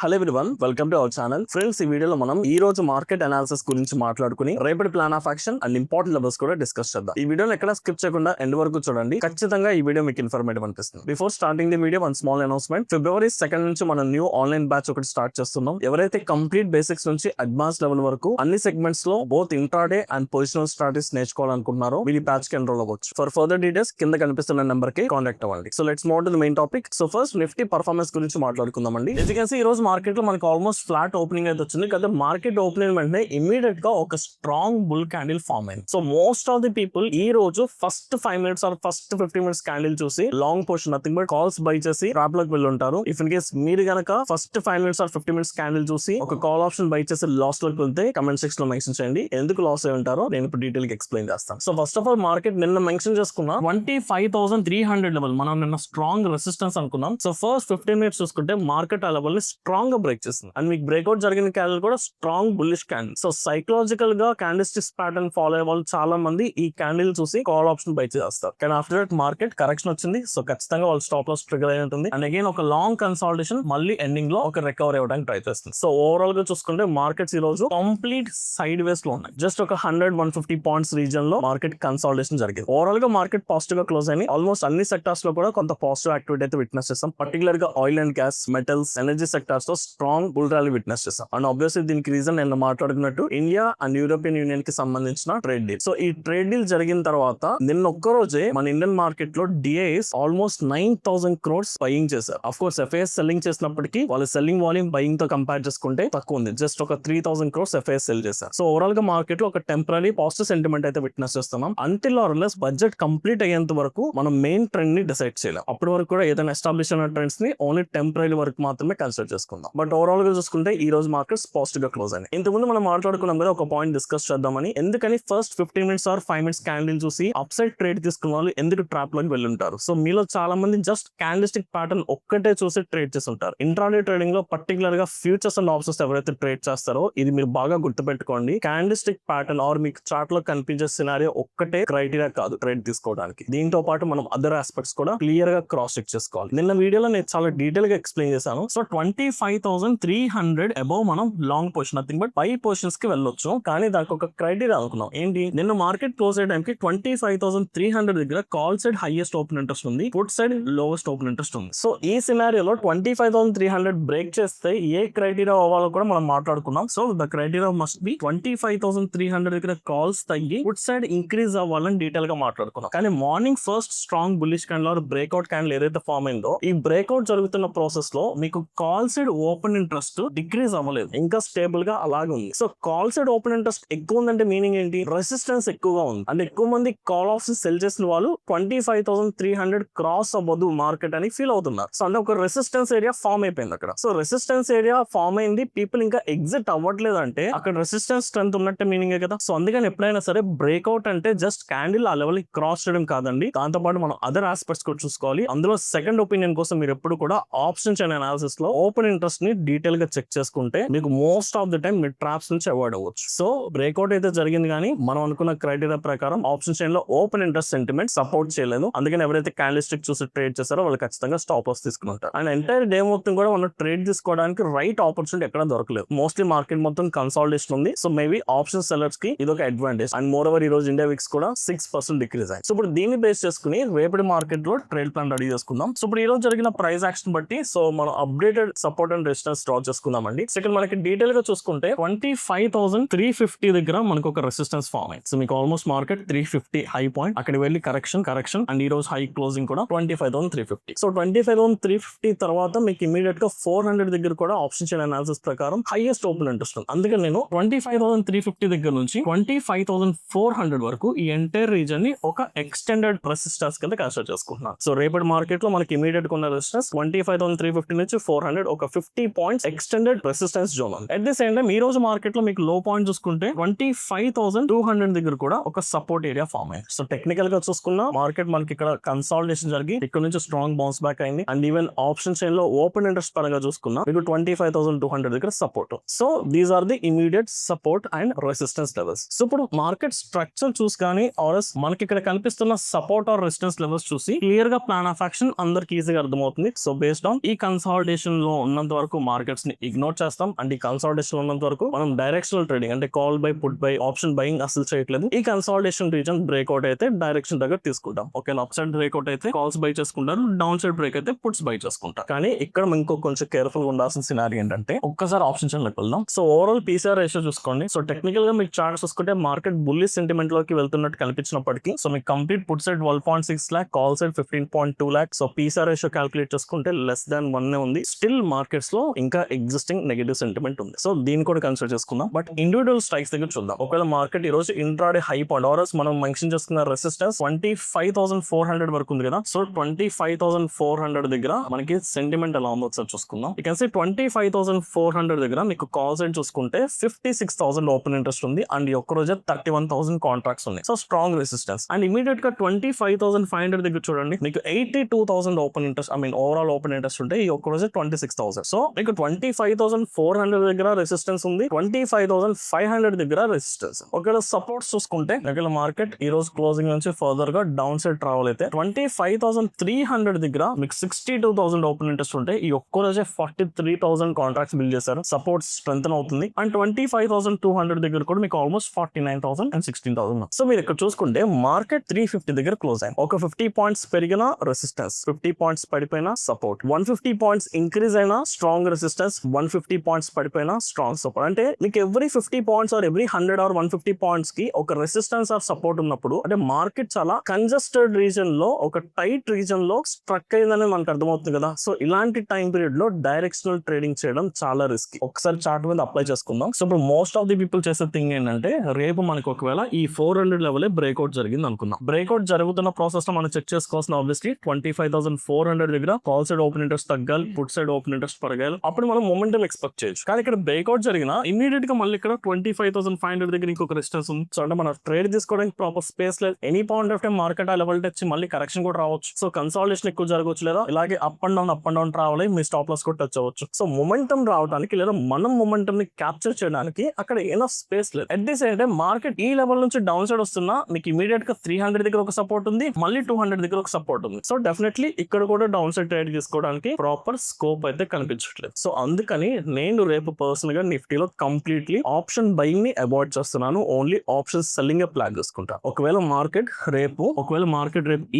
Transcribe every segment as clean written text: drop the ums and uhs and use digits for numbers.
Hello everyone, welcome to our channel. Friends, ఈ వీడియోలో మనం ఈ రోజు మార్కెట్ అనాలిసిస్ గురించి మాట్లాడుకుని రేపటి plan of action and important levels కూడా డిస్కస్ చేద్దాం. ఈ వీడియోని ఎక్కడ స్కిప్ చేయకుండా ఎండ్ వరకు చూడండి. ఖచ్చితంగా ఈ వీడియో మీకు ఇన్ఫర్మేటివ్ అనిపిస్తుంది. Before starting the video one small announcement. February 2nd నుంచి మనం న్యూ ఆన్లైన్ బ్యాచ్ ఒకటి స్టార్ట్ చేస్తున్నాం. ఎవరైతే కంప్లీట్ బేసిక్స్ నుంచి అడ్వాన్స్ లెవెల్ వరకు అన్ని సెగ్మెంట్స్ లో both intraday and positional strategies నేర్చుకోవాలనుకుంటున్నారో వీళ్ళు బ్యాచ్ కి ఎన్రోల్ అవ్వచ్చు. ఫర్ ఫర్దర్ డీటెయిల్స్ కింద కనిపిస్తున్న నెంబర్ కి కాంటాక్ట్ అవ్వండి. So let's move to the main topic. So first Nifty performance గురించి మాట్లాడుకుందామండి. ఎడ్యుకేషన్ ఈ రోజు మార్కెట్ లో మనకి ఆల్మోస్ట్ ఫ్లాట్ ఓపెనింగ్ అయితే వచ్చింది కదా. మార్కెట్ ఓపెనింగ్ వెంటనే ఇమీడియట్ గా ఒక స్ట్రాంగ్ బుల్ క్యాండిల్ ఫార్మ్ అయింది. So most of the people ఈ రోజు first 5 minutes or first 50 minutes candle చూసి long position nothing but calls buy చేసి ట్రాప్ లోకి వెళ్ళి ఉంటారు. ఇఫ్ ఇన్ కేస్ మీరు గనక first 5 minutes or 50 minutes candle చూసి ఒక కాల్ ఆప్షన్ బై చేసి లాస్ లోకి వెళ్తే కమెంట్ సెక్షన్ లో మెన్షన్ చేయండి. ఎందుకు లాస్ అయి ఉంటారో నేను ఇప్పుడు డీటెయిల్ గా ఎక్స్ప్లెయిన్ చేస్తాను. So first of all market నిన్న మెన్షన్ చేసుకున్న 25,300 లెవెల్ మనం నిన్న స్ట్రాంగ్ రెసిస్టెన్స్ అనుకున్నాం. సో ఫస్ట్ 15 minutes చూసుకుంటే మార్కెట్ ఆ లెవెల్ ని స్ట్రాంగ్ గా బ్రేక్ చేస్తుంది అండ్ మీకు బ్రేక్అవుట్ జరిగిన క్యాండిల్ కూడా strong bullish candle. So psychological గా క్యాండిల్స్టిక్స్ ప్యాటర్న్ ఫాలో అయ్యే వాళ్ళు చాలా మంది ఈ క్యాండిల్ చూసి కాల్ ఆప్షన్ బై చేస్తారు. కానీ ఆఫ్టర్ దట్ మార్కెట్ కరెక్షన్ వచ్చింది. సో ఖచ్చితంగా వాళ్ళు స్టాప్ లాస్ ట్రిగర్ అయి ఉంటుంది అండ్ అగైన్ ఒక లాంగ్ కన్సాలిడేషన్ మళ్ళీ ఎండింగ్ లో ఒక రికవర్ అవ్వడానికి ట్రై చేస్తుంది. సో ఓవరాల్ గా చూసుకుంటే మార్కెట్స్ ఈ రోజు కంప్లీట్ సైడ్ వేస్ లో ఉన్నాయి. జస్ట్ ఒక 100-150 పాయింట్స్ రీజన్ లో మార్కెట్ కన్సాలిడేషన్ జరిగింది. ఓవరాల్ గా మార్కెట్ పాజిటివ్ గా క్లోజ్ అయింది. ఆల్మోస్ట్ అన్ని సెక్టార్స్ లో కూడా కొంత పాజిటివ్ యాక్టివిటీ అయితే విట్నెస్ చేస్తాం. పర్టికులర్ గా oil and gas, metals, energy sectors లో స్ట్రాంగ్ బుల్ ర్యాలీ విట్నెస్ చేస్తాం. అండ్ ఆబ్వియస్లీ దీనికి రీజన్ నేను మాట్లాడుకున్నట్టు ఇండియా అండ్ యూరోపియన్ యూనియన్ కి సంబంధించిన ట్రేడ్ డీల్. సో ఈ ట్రేడ్ డీల్ జరిగిన తర్వాత నిన్న ఒక్క రోజే మన ఇండియన్ మార్కెట్ లో డిఐఎస్ ఆల్మోస్ట్ 9,000 crores బయింగ్ చేశారు. అఫ్ కోర్స్ ఎఫ్ఐఎస్ సెల్లింగ్ చేసినప్పటికీ వాళ్ళ సెల్లింగ్ వాల్యూమ్ బయింగ్ తో కంపేర్ చేసుకుంటే తక్కువ ఉంది. జస్ట్ ఒక 3,000 crores ఎఫ్ఐఎస్ సెల్ చేశారు. సో ఓవరాల్ గా మార్కెట్ లో ఒక టెంపరీ పాజిటివ్ సెంటిమెంట్ అయితే విట్నెస్ చేస్తున్నాం. Until or less budget complete అయ్యేంత వరకు మనం మెయిన్ ట్రెండ్ ని డిసైడ్ చేయలేం. అప్పటి వరకు కూడా ఏదైనా ఎస్టాబ్లిష్ అయిన ట్రెండ్స్ ని ఓన్లీ టెంపరీ వరకు మాత్రమే కన్సిడర్ చేసుకుందాం. బట్ ఓవరాల్ గా చూసుకుంటే ఈ రోజు మార్కెట్స్ పాజిటివ్ గా క్లోజ్ అయినాయి. ఇంతకుముందు మనం మాట్లాడుకున్నాం కదా ఒక పాయింట్ డిస్కస్ చేద్దామని. ఎందుకని first 15 minutes or 5 minutes candle చూసి అప్ సైడ్ ట్రేడ్ తీసుకున్న వాళ్ళు ఎందుకు ట్రాప్ లోకి వెళ్ళుంటారు. సో మీలో చాలా మంది జస్ట్ క్యాండిల్స్టిక్ ప్యాటర్న్ ఒక్కటే చూసి ట్రేడ్ చేసి ఉంటారు. ఇంట్రాడే ట్రేడింగ్ లో పర్టికులర్ గా ఫ్యూచర్స్ అండ్ ఆప్షన్స్ ఎవరైతే ట్రేడ్ చేస్తారో ఇది మీరు బాగా గుర్తుపెట్టుకోండి. క్యాండిల్స్టిక్ ప్యాటర్న్ ఆర్ మీకు చార్ట్ లో కనిపించే సినారియో ఒక్కటే క్రైటీరియా కాదు ట్రేడ్ తీసుకోవడానికి. దీంతో పాటు మనం అదర్ ఆస్పెక్ట్స్ కూడా క్లియర్ గా క్రాస్ చెక్ చేసుకోవాలి. నిన్న వీడియోలో నేను చాలా డీటెయిల్ గా ఎక్స్ప్లెయిన్ చేశాను. సో 25,300 అబౌవ్ మనం long position nothing but by positions కి వెళ్ళొచ్చు. కానీ దానికి ఒక క్రైటీరియా అనుకున్నాం. ఏంటి, నిన్న మార్కెట్ క్లోజ్ అయ్యే టైంకి 25,300 దగ్గర call side highest open interest ఉంది, put side lowest open interest ఉంది. సో ఈ సినారియోలో 25,300 బ్రేక్ చేస్తే ఏ క్రైటీరియా అవ్వాలో కూడా మనం మాట్లాడుకున్నాం. So the criteria must be 25,300 దగ్గర కాల్స్ తగ్గి పుట్ సైడ్ ఇంక్రీజ్ అవ్వాలని డీటెయిల్ గా మాట్లాడుకున్నాం. కానీ morning first strong bullish candle or breakout candle ఏదైతే ఫార్మ్ అయిందో ఈ బ్రేక్అవుట్ జరుగుతున్న ప్రాసెస్ లో మీకు call side open interest decrease అవ్వలేదు, ఇంకా స్టేబుల్ గా అలాగే ఉంది. So call side open interest ఎక్కువ ఉందంటే మీనింగ్ ఏంటి, రెసిస్టెన్స్ ఎక్కువగా ఉంది అంటే ఎక్కువ మంది కాల్ ఆప్షన్ సెల్ చేసిన వాళ్ళు 25,300 క్రాస్ అవ్వదు మార్కెట్ అని ఫీల్ అవుతున్నారు. సో అంటే ఒక రెసిస్టెన్స్ ఏరియా ఫార్మ్ అయిపోయింది అక్కడ. సో రెసిస్టెన్స్ ఏరియా ఫార్మ్ అయింది, పీపుల్ ఇంకా ఎగ్జిట్ అవ్వట్లేదు అంటే అక్కడ రెసిస్టెన్స్ స్ట్రెంత్ ఉన్నట్టే మీనింగ్ కదా. సో అందుకని ఎప్పుడైనా సరే బ్రేక్అవుట్ అంటే జస్ట్ క్యాండిల్ ఆ లెవెల్ క్రాస్ చేయడం కాదండి, దాంతో పాటు మనం అదర్ ఆస్పెక్ట్స్ కూడా చూసుకోవాలి. అందులో సెకండ్ ఒపీనియన్ కోసం మీరు ఎప్పుడు కూడా ఆప్షన్ చైన్ అనాలిసిస్ లో ఓపెన్ ఇంట్రెస్ట్ ని డీటెయిల్ గా చెక్ చేసుకుంటే మీకు మోస్ట్ ఆఫ్ ది టైం మీరు ట్రాప్స్ నుంచి అవాయిడ్ అవ్వచ్చు. సో బ్రేక్అవుట్ అయితే జరిగింది కానీ మనం అనుకున్న క్రైటీరియా ప్రకారం ఆప్షన్ చైన్ లో ఓపెన్ ఇంట్రెస్ట్ సెంటిమెంట్ సపోర్ట్ చేయలేదు. అందుకని ఎవరైతే క్యాండిల్స్టిక్ చూసి ట్రేడ్ చేస్తారో వాళ్ళు ఖచ్చితంగా స్టాప్ లాస్ తీసుకుంటారు. అండ్ ఎంటైర్ డే మొత్తం కూడా మనం ట్రేడ్ తీసుకోవడానికి రైట్ ఆపర్చునిటీ ఎక్కడ దొరకలేదు. మోస్ట్లీ మార్కెట్ మొత్తం కన్సాలిడేషన్ ఉంది. సో మేబీ ఆప్షన్ సెల్లర్స్ కి ఇది ఒక అడ్వాంటేజ్. అండ్ మోర్ ఓవర్ ఈ రోజు ఇండియా విక్స్ కూడా 6% డిక్రీజ్ అయ్యింది. సో ఇప్పుడు దీన్ని బేస్ చేసుకుని రేపటి మార్కెట్ లో ట్రేడ్ ప్లాన్ రెడీ చేసుకుందాం. సో ఇప్పుడు ఈ రోజు జరిగిన ప్రైస్ యాక్షన్ బట్టి సో మనం updated support and resistance draw చేసుకుందాం అండి. సెకండ్ మనకి డీటెయిల్ గా చూసుకుంటే 25,350 దగ్గర మనకు ఒక రెసిస్టెన్స్ ఫార్మ్ అయింది. సో మీకు ఆల్మోస్ట్ మార్కెట్ 350 హై పాయింట్, అక్కడ వెళ్ళి కరెక్షన్ అండ్ ఈ రోజు హై క్లోజింగ్ కూడా 25,350. సో 25,350 తర్వాత మీకు ఇమీడియట్ గా 400 దగ్గర కూడా ఆప్షన్ చైన్ అనాలిసిస్ ప్రకారం హైయెస్ట్ ఓపెన్ ఇంట్రెస్ట్ ఉంది. అందుకని నేను 25,350 దగ్గర నుంచి 25,400 వరకు ఈ ఎంటైర్ రీజన్ ని ఒక ఎక్స్టెండెడ్ రెసిస్టెన్స్ కింద కన్సిడర్ చేసుకుంటున్నాను. సో రేపటి మార్కెట్ లో మనకి ఇమీడియట్ గా ఉన్న రెసిస్టెన్స్ 25,350 నుంచి 400 ఒక 50 పాయింట్స్ ఎక్స్టెండెడ్ రెసిస్టెన్స్ జోన్ ఉంది. అట్ ది సేమ్ టైం ఈ రోజు మార్కెట్ లో మీకు లో పాయింట్ చూసుకుంటే 25,200 దగ్గర కూడా ఒక సపోర్ట్ ఏరియా ఫామ్ అయ్యింది. సో టెక్నికల్ గా చూసుకున్నా మార్కెట్ మనకి ఇక్కడ కన్సాలిడేషన్ జరిగి ఇక్కడ నుంచి స్ట్రాంగ్ బౌన్స్ బ్యాక్ అయింది. అండ్ ఈవెన్ ఆప్షన్ చైన్ లో ఓపెన్ ఇంట్రెస్ట్ పరంగా చూసుకున్నా మీకు 25,200 దగ్గర support. So these are the immediate support and resistance levels. So ఇప్పుడు మార్కెట్ స్ట్రక్చర్ చూసి కానీ ఆర్ఎస్ మనకి ఇక్కడ కనిపిస్తున్న సపోర్ట్ ఆర్ రెసిస్టెన్స్ లెవెల్స్ చూసి క్లియర్ గా ప్లాన్ ఆఫ్ యాక్షన్ అందరికి ఈజీగా అర్థమవుతుంది. సో బేస్డ్ ఆన్ ఈ కన్సాలిడేషన్ లో ఉన్నంత వరకు మార్కెట్స్ ని ఇగ్నోర్ చేస్తాం. అండ్ ఈ కన్సాలిడేషన్ ఉన్నంత వరకు మనం డైరెక్షనల్ ట్రేడింగ్ అంటే call by put by option buying అసలు చేయట్లేదు. ఈ కన్సాలిడేషన్ రీజన్ బ్రేక్అవుట్ అయితే డైరెక్షన్ దగ్గర తీసుకుంటాం. ఒకవేళ అప్ సైడ్ బ్రేక్అవుట్ అయితే కాల్స్ బై చేసుకుంటారు, డౌన్ సైడ్ బ్రేక్ అయితే పుట్స్ బై చేసుకుంటారు. కానీ ఇక్కడ ఇంకో కొంచెం కేర్ఫుల్ గా ఉండాల్సిన సినారీ ఏంటంటే ఒక్కసారి ఆప్షన్ లోకి వెళ్దాం. సో ఓవరాల్ పీసీఆర్ రేషియో చూసుకోండి. సో టెక్నికల్ గా మీకు చార్ట్ చూసుకుంటే మార్కెట్ బుల్లిష్ సెంటిమెంట్ లోకి వెళ్తున్నట్టు కనిపించినప్పటికీ సో మీకు complete put side 12.6 lakh, call side 15.2 lakh. So PCR ratio calculate చేసుకుంటే లెస్ దాన్ 1 ఉంది. స్టిల్ మార్కెట్స్ లో ఇంకా ఎగ్జిస్టింగ్ నెగటివ్ సెంటిమెంట్ ఉంది. సో దీన్ని కూడా కన్సిడర్ చేసుకుందాం. బట్ ఇండివిజువల్ స్ట్రైక్స్ దగ్గర చూద్దాం. ఒకవేళ మార్కెట్ ఈ రోజు ఇంట్రాడే హై పాయింట్ ఆర్ఎస్ మనం మెన్షన్ చేసుకున్న రెసిస్టెన్స్ 25,400 వరకు ఉంది కదా. సో 25,400 దగ్గర మనకి సెంటిమెంట్ ఎలా ఉందో ఒకసారి చూసుకుందాం. యూ కెన్ సీ 25,400 దగ్గర మీకు కాల్ సైడ్ చూసుకుంటే 56,000 ఓపెన్ ఇంట్రెస్ట్ ఉంది అండ్ ఈ ఒక్క రోజే 31,000 కాంట్రాక్ట్స్ ఉన్నాయి. So strong resistance. And immediate గా 25,500 దగ్గర చూడండి మీకు 82,000 open interest overall open interest ఉంటే ఈ ఒక్క రోజే 26,000. సో మీకు 25,400 దగ్గర రెసిస్టెన్స్ ఉంది, 25,500 దగ్గర రెసిస్టెన్స్. ఒకవేళ సపోర్ట్స్ చూసుకుంటే ఒకవేళ మార్కెట్ ఈ రోజు క్లోజింగ్ నుంచి ఫర్దర్ గా డౌన్ సైడ్ ట్రావెల్ అయితే 25,300 దగ్గర మీకు 62,000 ఓపెన్ ఇంట్రెస్ట్ ఉంటే ఈ ఒక్క రోజే 43,000 కాంట్రాక్ట్స్ బిల్డ్ చేశారు. సపోర్ట్ స్ట్రెంగ్ అవుతుంది. అండ్ 25,200 దగ్గర కూడా మీకు ఆల్మోస్ట్ 49,000 అండ్ 16,000. సో మీరు ఇక్కడ చూసుకుంటే మార్కెట్ 350 దగ్గర క్లోజ్ అయింది. ఒక 50 పాయింట్స్ పెరిగిన రెసిస్టెన్స్, 50 పాయింట్స్ పడిపోయిన సపోర్ట్, 150 పాయింట్స్ ఇంక్రీజ్ అయినా స్ట్రాంగ్ రెసిస్టెన్స్, 150 పాయింట్స్ పడిపోయినా స్ట్రాంగ్ సపోర్ట్. అంటే మీకు every 50 points or every 100 or 150 points కి ఒక రెసిస్టెన్స్ ఆర్ సపోర్ట్ ఉన్నప్పుడు అంటే మార్కెట్ చాలా కంజెస్టెడ్ రీజన్ లో ఒక టైట్ రీజన్ లో స్ట్రక్ అయిందని మనకు అర్థమవుతుంది కదా. సో ఇలాంటి టైం పీరియడ్ లో డైరెక్షనల్ ట్రేడింగ్ చేయడం చాలా రిస్క్. ఒకసారి చార్ట్ మీద అప్లై చేసుకుందాం. సో ఇప్పుడు మోస్ట్ ఆఫ్ ది పీపుల్ చేసే థింగ్ ఏంటంటే రేపు మనకు ఒకవేళ ఈ 400 లెవెల్ బ్రేక్అవుట్ జరిగింది అనుకుందాం. బ్రేక్అవుట్ జరుగుతున్న ప్రాసెస్ లో మనం చెక్ చేసుకోవాల్సిన ఆబ్వియస్లీ 25,400 దగ్గర కాల్ సైడ్ ఓపెన్ ఇంట్రెస్ట్ తగ్గాలి, పుట్ సైడ్ ఓపెన్ ఇంట్రెస్ట్ పెరగాలి. అప్పుడు మనం మొమెంటం ఎక్స్పెక్ట్ చేయొచ్చు. కానీ ఇక్కడ బ్రేక్అవుట్ జరిగిన ఇమీడియట్ గా మళ్ళీ ఇక్కడ 25,500 దగ్గర ఇంకొక రెసిస్టెన్స్ ఉంది. సో అంటే మన ట్రేడ్ తీసుకోవడానికి ప్రాపర్ స్పేస్ లేదు. Any point of time market ఆ లెవెల్ టచ్ మళ్ళీ కరెక్షన్ కూడా రావచ్చు. సో కన్సాలిడేషన్ ఎక్కువ జరగవచ్చు, లేదా ఇలాగే అప్ అండ్ డౌన్ రావాలి, మీ స్టాప్ లాస్ కూడా టచ్ అవ్వచ్చు. సో మొమెంటం రావడానికి లేదా మనం మొమెంటం ని క్యాప్చర్ చేయడానికి అక్కడ ఎనఫ్ స్పేస్ లేదు. At the same time market ఈ లెవెల్ నుంచి డౌన్ సైడ్ వస్తున్నా మీకు ఇమీడియట్ గా 300 దగ్గర ఒక సపోర్ట్ ఉంది, మళ్ళీ 200 దగ్గర ఒక సపోర్ట్ ఉంది. సో డెఫినెట్లీ ఇక్కడ కూడా డౌన్ సైడ్ ట్రేడ్ తీసుకోవడానికి ప్రాపర్ స్కోప్ అయితే కనిపించట్లేదు. సో అందుకని నేను రేపు పర్సనల్ గా నిఫ్టీలో కంప్లీట్లీ ఆప్షన్ బయింగ్ ని అవాయిడ్ చేస్తున్నాను. ఓన్లీ ఆప్షన్ సెల్లింగ్ ప్లాన్ చేసుకుంటా. ఒకవేళ మార్కెట్ రేపు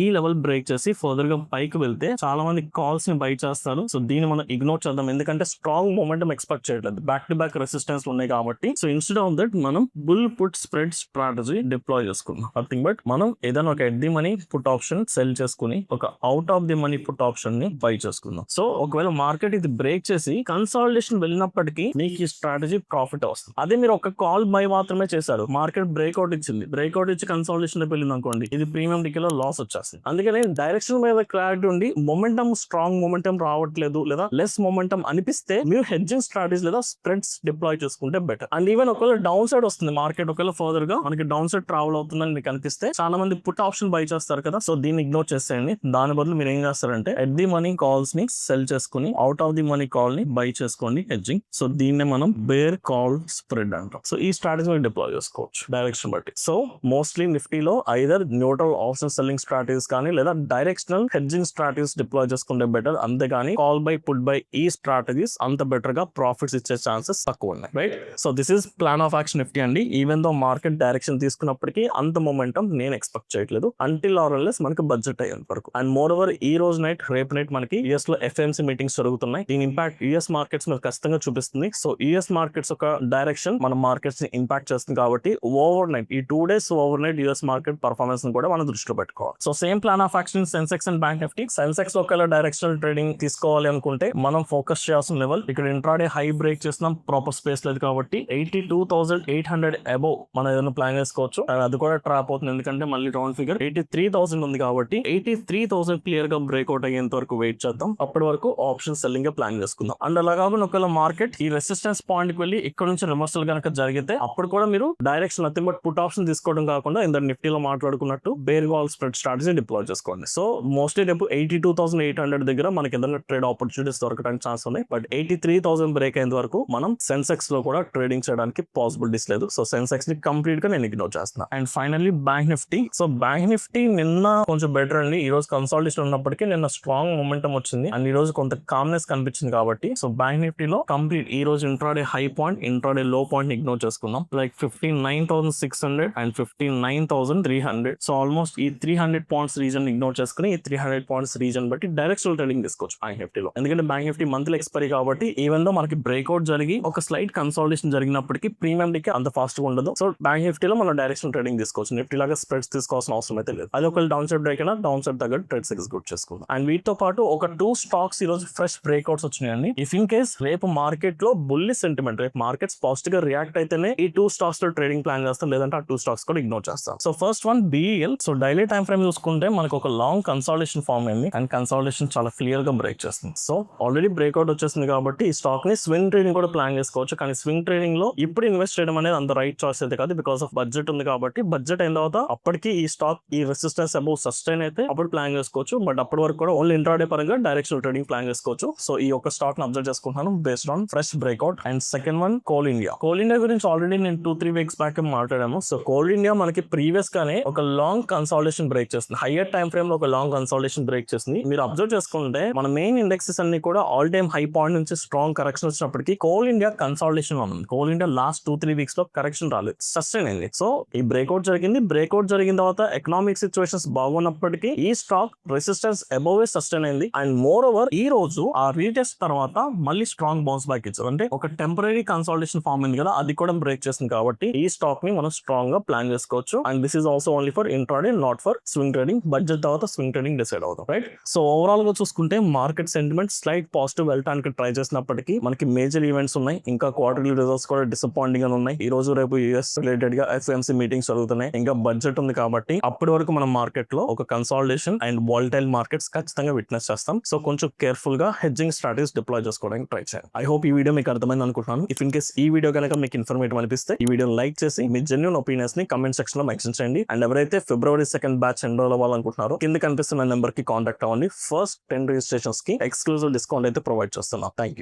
ఈ లెవెల్ బ్రేక్ చేసి ఫర్దర్ గా పైకి వెళ్తే చాలా మంది కాల్స్ ని బై చేస్తారు. సో దీన్ని మనం ఇగ్నోర్ చేద్దాం, ఎందుకంటే స్ట్రాంగ్ మొమెంటం ఎక్స్పెక్ట్ చేయట్లేదు. బ్యాక్ టు బ్యాక్ రెసిస్టెన్స్ ఉన్నాయి కాబట్టి. సో ఇన్స్టెడ్ ఆఫ్ దట్ మనం bull put spread strategy deploy చేసుకుందాం. నథింగ్ బట్ మనం ఏదైనా ఒక at the money put option cell చేసుకుని ఒక out of the money put option ని బై చేసుకుందాం. సో ఒకవేళ మార్కెట్ ఇది బ్రేక్ చేసి కన్సాలిడేషన్ వెళ్ళినప్పటికీ మీకు ఈ స్ట్రాటజీ ప్రాఫిట్ వస్తుంది. అదే మీరు ఒక కాల్ బై మాత్రమే చేశారు, మార్కెట్ బ్రేక్అవుట్ ఇచ్చింది, బ్రేక్అవుట్ ఇచ్చి కన్సాలిడేషన్ లో వెళ్ళింది అనుకోండి, ఇది ప్రీమియం డికేలో లాస్ వచ్చేస్తుంది. అందుకని డైరెక్షన్ మీద క్లారిటీ ఉండి మొమెంటం స్ట్రాంగ్ మొమెంటం రావట్లేదు లేదా లెస్ మొమెంటం అనిపిస్తే మీరు హెడ్జింగ్ స్ట్రాటజీ లేదా స్ప్రెడ్స్ డిప్లాయ్ చేసుకుంటే బెటర్. అండ్ ఈవెన్ ఒకవేళ డౌన్ సైడ్ వస్తుంది మార్కెట్, ఒకవేళ ఫర్దర్ గా మనకి డౌన్ సైడ్ ట్రావెల్ అవుతుందని మీకు అనిపిస్తే చాలా మంది పుట్ ఆప్షన్ బై చేస్తారు కదా. సో దీన్ని ఇగ్నోర్ చేసేయండి. దాని బదులు మీరు ఏం చేస్తారంటే ఎట్ ది మనీ కాల్స్ ని సెల్ చేసుకుని out of the money call ని బై చేసుకోండి హెడ్జింగ్. సో దీన్నే మనం బేర్ కాల్ స్ప్రెడ్ అంటాం. సో ఈ స్ట్రాటజీ మీరు డిప్లాయ్ చేసుకోవచ్చు డైరెక్షన్ బట్టి. సో మోస్ట్లీ నిఫ్టీలో either neutral option selling strategies కానీ లేదా డైరెక్షనల్ హెడ్జింగ్ స్ట్రాటజీస్ డిప్లాయ్ చేసుకుంటే బెటర్. అంతేగాని కాల్ బై పుట్ బై ఈ స్ట్రాటజీస్ అంత బెటర్ గా ప్రాఫిట్స్ ఇచ్చే ఛాన్సెస్ తక్కువ ఉన్నాయి, right? So this is plan of action Nifty అండి. ఈవెన్ దో మార్కెట్ డైరెక్షన్ తీసుకున్నప్పటికీ అంత మొమెంటం నేను ఎక్స్పెక్ట్ చేయట్లేదు అంటిల్ ఆర్ అన్లెస్ మనకి బడ్జెట్ అయ్యేంత వరకు. అండ్ మోర్ ఓవర్ ఈ రోజు నైట్ రేపు నైట్ మనకి యుఎస్ లో ఎఫ్ఎంసీ మీటింగ్స్ జరుగుతున్నాయి. దీని ఇంపాక్ట్ యుఎస్ మార్కెట్స్ మీద ఖచ్చితంగా చూపిస్తుంది. సో యుఎస్ మార్కెట్స్ ఒక డైరెక్షన్ మన మార్కెట్స్ ని ఇంపాక్ట్ చేస్తుంది కాబట్టి ఓవర్ నైట్ ఈ 2 days over night US market performance ని కూడా మనం దృష్టిలో పెట్టుకోవాలి. So same plan of action Sensex and bank Nifty. Sensex ఒకవేళ డైరెక్షనల్ ట్రేడింగ్ తీసుకోవాలి అనుకుంటే మనం ఫోకస్ చేయాల్సిన లెవెల్ ఇక్కడ ఇంట్రాడే హై బ్రేక్ చేస్తున్నాం, ప్రాపర్ స్పేస్ లేదు కాబట్టి 82,800 అబోవ్ మనం ఏదైనా ప్లాన్ చేసుకోవచ్చు. అది కూడా ట్రాప్ అవుతుంది ఎందుకంటే మళ్ళీ రౌండ్ ఫిగర్ 83,000 ఉంది కాబట్టి 83,000 క్లియర్ గా బ్రేక్అవుట్ అయ్యేంత వరకు వెయిట్ చేద్దాం. అప్పటి వరకు ఆప్షన్ సెల్లింగ్ ప్లాన్ చేసుకుందాం. అండ్ అలా కాకుండా ఒకవేళ మార్కెట్ ఈ రెసిస్టెన్స్ పాయింట్ కి వెళ్ళి ఇక్కడ నుంచి రివర్సల్ కనుక జరిగితే అప్పుడు కూడా మీరు direction nothing but put option తీసుకోవడం కాకుండా ఇంత నిఫ్టీలో మాట్లాడుకున్నట్టు bear call spread strategy deploy చేసుకోండి. సో మోస్ట్లీ రేపు 82,800 దగ్గర మనకి ఏదైనా ట్రేడ్ ఆపర్చునిటీస్ దొరకడానికి ఛాన్స్ ఉన్నాయి. బట్ 83,000 బ్రేక్ అయిన వరకు మనం సెన్సెక్స్ లో కూడా ట్రేడింగ్ చేయడానికి పాసిబిలిటీస్ లేదు. సో సెన్సెక్స్ ని కంప్లీట్ గా నేను ఇగ్నోర్ చేస్తున్నా. And finally bank Nifty. So bank Nifty నిన్న కొంచెం బెటర్ అండి. ఈ రోజు కన్సాలిడేషన్ ఉన్నప్పటికీ నిన్న స్ట్రాంగ్ మొమెంటం వచ్చింది అండ్ ఈ రోజు కొంత కామ్నెస్ కనిపించింది చూపించింది కాబట్టి సో బ్యాంక్ నిఫ్టీలో కంప్లీట్ ఈ రోజు ఇంట్రాడే హై పాయింట్ ఇంట్రాడే లో పాయింట్ ఇగ్నోర్ చేసుకుందాం. Like 59,600 and 59,300. సో ఆల్మోస్ట్ ఈ 300 పాయింట్స్ రీజన్ ఇగ్నోర్ చేసుకుని ఈ 300 పాయింట్స్ రీజన్ బట్టి డైరెక్షనల్ ట్రేడింగ్ తీసుకోవచ్చు బ్యాంక్ నిఫ్టీలో. ఎందుకంటే బ్యాంక్ నిఫ్టీ మంత్లీ ఎక్స్పైరీ కాబట్టి ఈవెన్ దో మనకి బ్రేక్అవుట్ జరిగి ఒక స్లైట్ కన్సాలిడేషన్ జరిగినప్పటికీ ప్రీమియం కి అంత ఫాస్ట్ గా ఉండదు. సో బ్యాంక్ నిఫ్టీలో మనం డైరెక్షనల్ ట్రేడింగ్ తీసుకోవచ్చు. నిఫ్టీ లాగా స్ప్రెడ్స్ తీసుకోవాల్సిన అవసరం అయితే లేదు. అది ఒక డౌన్ సైడ్ బ్రేక్ అయినా డౌన్ సైడ్ తగ్గట్టు ట్రేడ్స్ ఎగ్జిక్యూట్ చేసుకుందాం. అండ్ వీటితో పాటు ఒక 2 స్టాక్స్ ఈ రోజు ఫ్రెష్ బ్రేక్అవుట్స్ వచ్చినాయండి. ఇఫ్ ఇన్ కేస్ రేపు మార్కెట్ లో బుల్లిష్ సెంటిమెంట్, రేపు మార్కెట్స్ పాజిటివ్ గా రియాక్ట్ అయితేనే ఈ 2 స్టాక్స్ లో ట్రేడింగ్ ప్లాన్ చేస్తాం, లేదంటే ఆ 2 స్టాక్స్ కూడా ఇగ్నోర్ చేస్తాం. So first one BEL. So daily time frame చూసుకుంటే మనకు ఒక లాంగ్ కన్సాలిడేషన్ ఫార్మ్ అయింది అండ్ కన్సాలిడేషన్ చాలా క్లియర్ గా బ్రేక్ చేస్తుంది. సో ఆల్రెడీ బ్రేక్అవుట్ వచ్చేసింది కాబట్టి ఈ స్టాక్ ని స్వింగ్ ట్రేడింగ్ కూడా ప్లాన్ చేసుకోవచ్చు. కానీ స్వింగ్ ట్రేడింగ్ లో ఇప్పుడు ఇన్వెస్ట్ చేయడం అనేది అంత రైట్ చాయిస్ అయితే కాదు, బికాస్ ఆఫ్ బడ్జెట్ ఉంది కాబట్టి. బడ్జెట్ అయిన తర్వాత అప్పటికి ఈ స్టాక్ ఈ రెసిస్టెన్స్ అబౌవ్ సస్టైన్ అయితే అప్పుడు ప్లాన్ చేసుకోవచ్చు. బట్ అప్పటి వరకు కూడా ఓన్లీ ఇంట్రాడే పరంగా డైరెక్షనల్ ట్రేడింగ్ ప్లాన్ చేసుకోవచ్చు. సో ఈ ఒక స్టాక్ ని అబ్జర్వ్ చేసుకుంటున్నాను based on fresh breakout. And second one coal India. Coal India గురించి ఆల్రెడీ నేను 2-3 వీక్స్ బ్యాక్ మాట్లాడాము. సో కోల్ ఇండియా మనకి ప్రీవియస్ గానే ఒక లాంగ్ కన్సాలిడేషన్ బ్రేక్ చేస్తుంది. హైయర్ టైం ఫ్రేమ్ లో ఒక లాంగ్ కన్సాలిడేషన్ బ్రేక్ చేస్తుంది. మీరు అబ్జర్వ్ చేసుకుంటే మన మెయిన్ ఇండెక్సెస్ అన్ని కూడా ఆల్ టైమ్ హై పాయింట్ నుంచి స్ట్రాంగ్ కరెక్షన్ వచ్చినప్పటికీ కోల్ ఇండియా కన్సాలిడేషన్ ఉంది. కోల్ ఇండియా లాస్ట్ 2-3 వీక్స్ లో కరెక్షన్ రాలేదు, సస్టైన్ అయింది. సో ఈ బ్రేక్అవుట్ జరిగింది. బ్రేక్అవుట్ జరిగిన తర్వాత ఎకనామిక్ సిచ్యువేషన్స్ బాగున్నప్పటికీ ఈ స్టాక్ రెసిస్టెన్స్ అబౌవ్ సస్టైన్ అయింది. అండ్ మోర్ ఓవర్ ఈ రోజు ఆ రీటెస్ట్ తర్వాత మళ్ళీ స్ట్రాంగ్ బౌన్స్ బ్యాక్ ఇచ్చారు. అంటే ఒక టెంపరీ కన్సాలిడేషన్ ఫార్మ్ అయింది కదా, అది కూడా బ్రేక్ చేసింది కాబట్టి ఈ స్టాక్ ని మనం స్ట్రాంగ్ గా ప్లాన్ చేసుకోవచ్చు. And this is also only for intraday, not for swing trading. Budget తర్వాత స్వింగ్ ట్రేడింగ్ డిసైడ్ అవుతాం, రైట్? సో ఓవరాల్ గా చూసుకుంటే మార్కెట్ సెంటిమెంట్ స్లైట్ పాజిటివ్ వెళ్ళడానికి ట్రై చేసినప్పటికీ మనకి మేజర్ ఈవెంట్స్ ఉన్నాయి. ఇంకా క్వార్టర్లీ రిజల్ట్స్ కూడా డిసప్పాయింటింగ్ గా ఉన్నాయి. ఈ రోజు రేపు యూఎస్ రిలేటెడ్ గా FOMC మీటింగ్స్ జరుగుతున్నాయి. ఇంకా బడ్జెట్ ఉంది కాబట్టి అప్పటి వరకు మనం మార్కెట్ లో ఒక కన్సాలిడేషన్ అండ్ వాలటైల్ మార్కెట్స్ ఖచ్చితంగా విట్నెస్ చేస్తాం. సో కొంచెం కేర్ఫుల్ గా హెడ్జింగ్ స్ట్రాటజీస్ డిప్లాయ్ చేసుకోవడానికి ట్రై చేయండి. ఐ హోప్ ఈ వీడియో మీకు అర్థమైంది అనుకుంటున్నాను. ఇఫ్ ఇన్ కేస్ ఈ వీడియో కనుక మీకు ఇన్ఫర్మేటివ్ అనిపిస్తే ఈ వీడియో లైక్ చేసి మీ జెన్యూన్ ఒపీనియన్స్ ని కమెంట్ సెక్షన్ లో మెన్షన్ చేయండి. అండ్ ఎవరైతే February 2nd బ్యాచ్ ఎన్రోల్ అవ్వాలనుకుంటున్నారో కింద కనిపిస్తున్న నెంబర్ కి కాంటాక్ట్ అవ్వండి. ఫస్ట్ 10 రిజిస్ట్రేషన్స్ కి ఎక్స్క్లూజివ్ డిస్కౌంట్ అయితే ప్రొవైడ్ చేస్తున్నాం. Thank you.